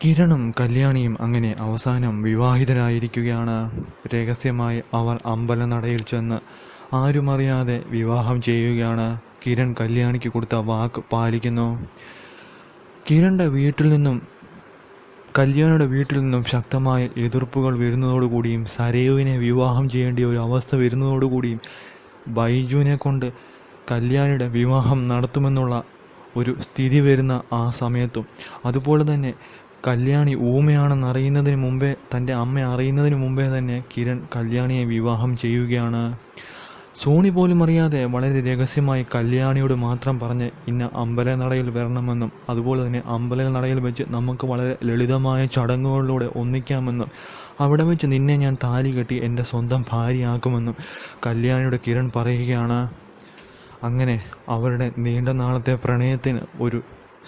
കിരണും കല്യാണിയും അങ്ങനെ അവസാനം വിവാഹിതരായിരിക്കുകയാണ്. രഹസ്യമായി അവർ അമ്പലനടയിൽ ചെന്ന് ആരുമറിയാതെ വിവാഹം ചെയ്യുകയാണ്. കിരൺ കല്യാണിക്ക് കൊടുത്ത വാക്ക് പാലിക്കുന്നു. കിരണിന്റെ വീട്ടിൽ നിന്നും കല്യാണിയുടെ വീട്ടിൽ നിന്നും ശക്തമായ എതിർപ്പുകൾ വരുന്നതോടുകൂടിയും സരയുവിനെ വിവാഹം ചെയ്യേണ്ട ഒരു അവസ്ഥ വരുന്നതോടുകൂടിയും ബൈജുവിനെ കൊണ്ട് കല്യാണിയുടെ വിവാഹം നടത്തുമെന്നുള്ള ഒരു സ്ഥിതി വരുന്ന ആ സമയത്തും, അതുപോലെ തന്നെ കല്യാണി ഊമയാണെന്നറിയുന്നതിന് മുമ്പേ, തൻ്റെ അമ്മ അറിയുന്നതിന് മുമ്പേ തന്നെ കിരൺ കല്യാണിയെ വിവാഹം ചെയ്യുകയാണ്. സോണി പോലും അറിയാതെ വളരെ രഹസ്യമായി കല്യാണിയോട് മാത്രം പറഞ്ഞ് ഇന്ന അമ്പലനടയിൽ വരണമെന്നും അതുപോലെ തന്നെ അമ്പലനടയിൽ വെച്ച് നമുക്ക് വളരെ ലളിതമായ ചടങ്ങുകളിലൂടെ ഒന്നിക്കാമെന്നും അവിടെ വെച്ച് നിന്നെ ഞാൻ താലി കെട്ടി എൻ്റെ സ്വന്തം ഭാര്യയാക്കുമെന്നും കല്യാണിയുടെ കിരൺ പറയുകയാണ്. അങ്ങനെ അവരുടെ നീണ്ട നാളത്തെ പ്രണയത്തിന് ഒരു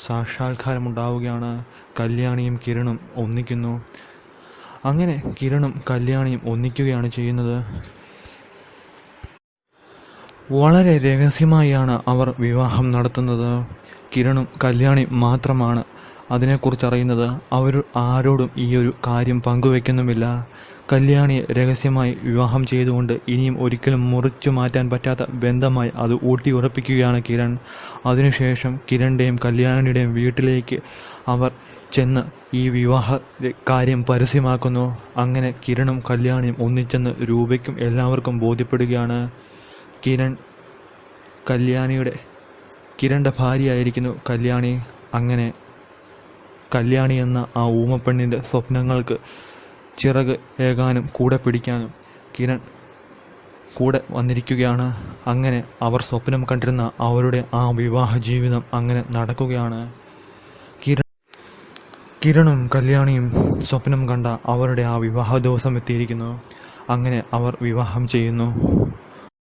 സാക്ഷാത്കാരമുണ്ടാവുകയാണ്. കല്യാണിയും കിരണും ഒന്നിക്കുന്നു. അങ്ങനെ കിരണും കല്യാണിയും ഒന്നിക്കുകയാണ് ചെയ്യുന്നത്. വളരെ രഹസ്യമായാണ് അവർ വിവാഹം നടത്തുന്നത്. കിരണും കല്യാണിയും മാത്രമാണ് അതിനെക്കുറിച്ച് അറിയുന്നത്. അവർ ആരോടും ഈ ഒരു കാര്യം പങ്കുവെക്കുന്നുമില്ല. കല്യാണിയെ രഹസ്യമായി വിവാഹം ചെയ്തുകൊണ്ട് ഇനിയും ഒരിക്കലും മുറിച്ചു മാറ്റാൻ പറ്റാത്ത ബന്ധമായി അത് ഊട്ടിയുറപ്പിക്കുകയാണ് കിരൺ. അതിനുശേഷം കിരണിൻ്റെയും കല്യാണിയുടെയും വീട്ടിലേക്ക് അവർ ചെന്ന് ഈ വിവാഹ കാര്യം പരസ്യമാക്കുന്നു. അങ്ങനെ കിരണും കല്യാണിയും ഒന്നിച്ചെന്ന് രൂപയ്ക്കും എല്ലാവർക്കും ബോധ്യപ്പെടുകയാണ്. കിരണിൻ്റെ ഭാര്യയായിരിക്കുന്നു കല്യാണി. അങ്ങനെ കല്യാണി എന്ന ആ ഊമപ്പെണ്ണിൻ്റെ സ്വപ്നങ്ങൾക്ക് ചിറക് ഏകാനും കൂടെ പിടിക്കാനും കിരൺ കൂടെ വന്നിരിക്കുകയാണ്. അങ്ങനെ അവർ സ്വപ്നം കണ്ടിരുന്ന അവരുടെ ആ വിവാഹ ജീവിതം അങ്ങനെ നടക്കുകയാണ്. കിരണും കല്യാണിയും സ്വപ്നം കണ്ട അവരുടെ ആ വിവാഹ ദിവസം എത്തിയിരിക്കുന്നു. അങ്ങനെ അവർ വിവാഹം ചെയ്യുന്നു.